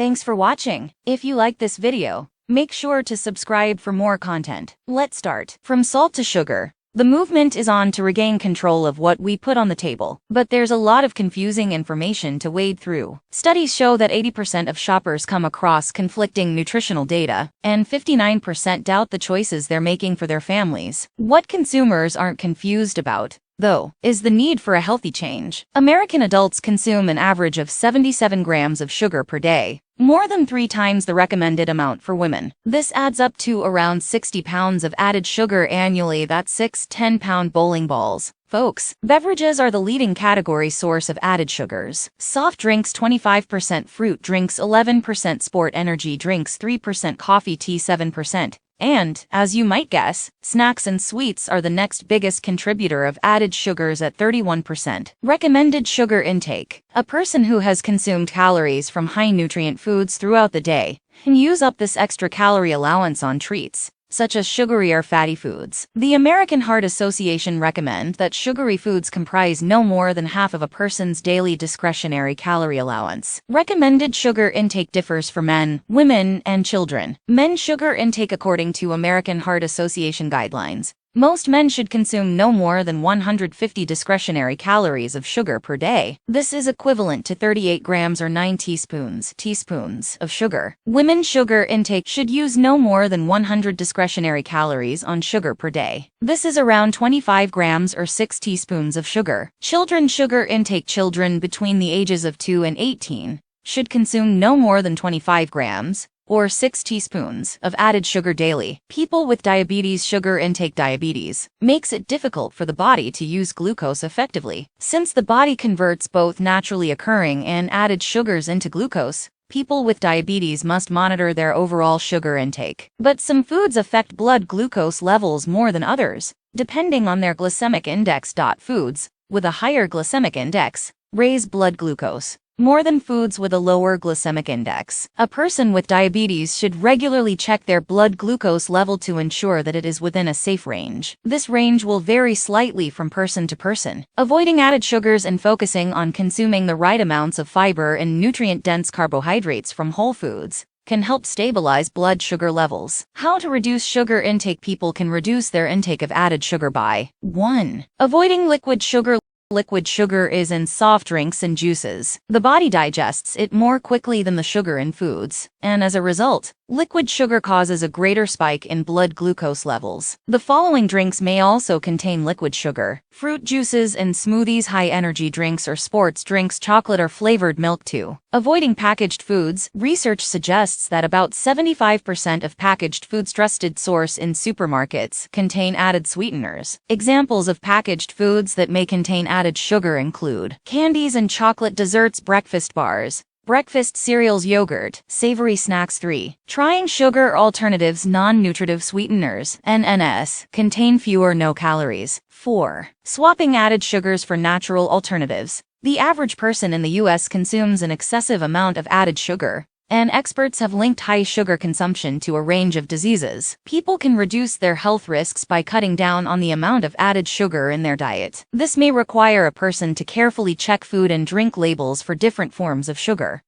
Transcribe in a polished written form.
Thanks for watching. If you like this video, make sure to subscribe for more content. Let's start. From salt to sugar. The movement is on to regain control of what we put on the table, but there's a lot of confusing information to wade through. Studies show that 80% of shoppers come across conflicting nutritional data, and 59% doubt the choices they're making for their families. What consumers aren't confused about, though, is the need for a healthy change. American adults consume an average of 77 grams of sugar per day, more than 3 times the recommended amount for women. This adds up to around 60 pounds of added sugar annually. That's 6 10-pound bowling balls. Folks, beverages are the leading category source of added sugars. Soft drinks 25%, fruit drinks 11%, sport energy drinks 3%, coffee tea 7%. And, as you might guess, snacks and sweets are the next biggest contributor of added sugars at 31%. Recommended sugar intake. A person who has consumed calories from high-nutrient foods throughout the day can use up this extra calorie allowance on treats, such as sugary or fatty foods. The American Heart Association recommend that sugary foods comprise no more than half of a person's daily discretionary calorie allowance. Recommended sugar intake differs for men, women, and children. Men's sugar intake according to American Heart Association guidelines. Most men should consume no more than 150 discretionary calories of sugar per day. This is equivalent to 38 grams or 9 teaspoons of sugar. Women's sugar intake should use no more than 100 discretionary calories on sugar per day. This is around 25 grams or 6 teaspoons of sugar. Children's sugar intake. Children between the ages of 2 and 18 should consume no more than 25 grams, or 6 teaspoons, of added sugar daily. People with diabetes. Sugar intake. Diabetes makes it difficult for the body to use glucose effectively. Since the body converts both naturally occurring and added sugars into glucose, people with diabetes must monitor their overall sugar intake. But some foods affect blood glucose levels more than others, depending on their glycemic index. Foods with a higher glycemic index raise blood glucose more than foods with a lower glycemic index. A person with diabetes should regularly check their blood glucose level to ensure that it is within a safe range. This range will vary slightly from person to person. Avoiding added sugars and focusing on consuming the right amounts of fiber and nutrient-dense carbohydrates from whole foods can help stabilize blood sugar levels. How to reduce sugar intake. People can reduce their intake of added sugar by 1. Avoiding liquid sugar. Liquid sugar is in soft drinks and juices. The body digests it more quickly than the sugar in foods, and as a result, liquid sugar causes a greater spike in blood glucose levels. The following drinks may also contain liquid sugar: fruit juices and smoothies, high-energy drinks or sports drinks, chocolate or flavored milk too. Avoiding packaged foods. Research suggests that about 75% of packaged foods trusted source in supermarkets contain added sweeteners. Examples of packaged foods that may contain added sugar include candies and chocolate, desserts, breakfast bars, breakfast cereals, yogurt, savory snacks. 3. Trying sugar alternatives. Non-nutritive sweeteners (NNS) contain few or no calories. 4. Swapping added sugars for natural alternatives. The average person in the U.S. consumes an excessive amount of added sugar, and experts have linked high sugar consumption to a range of diseases. People can reduce their health risks by cutting down on the amount of added sugar in their diet. This may require a person to carefully check food and drink labels for different forms of sugar.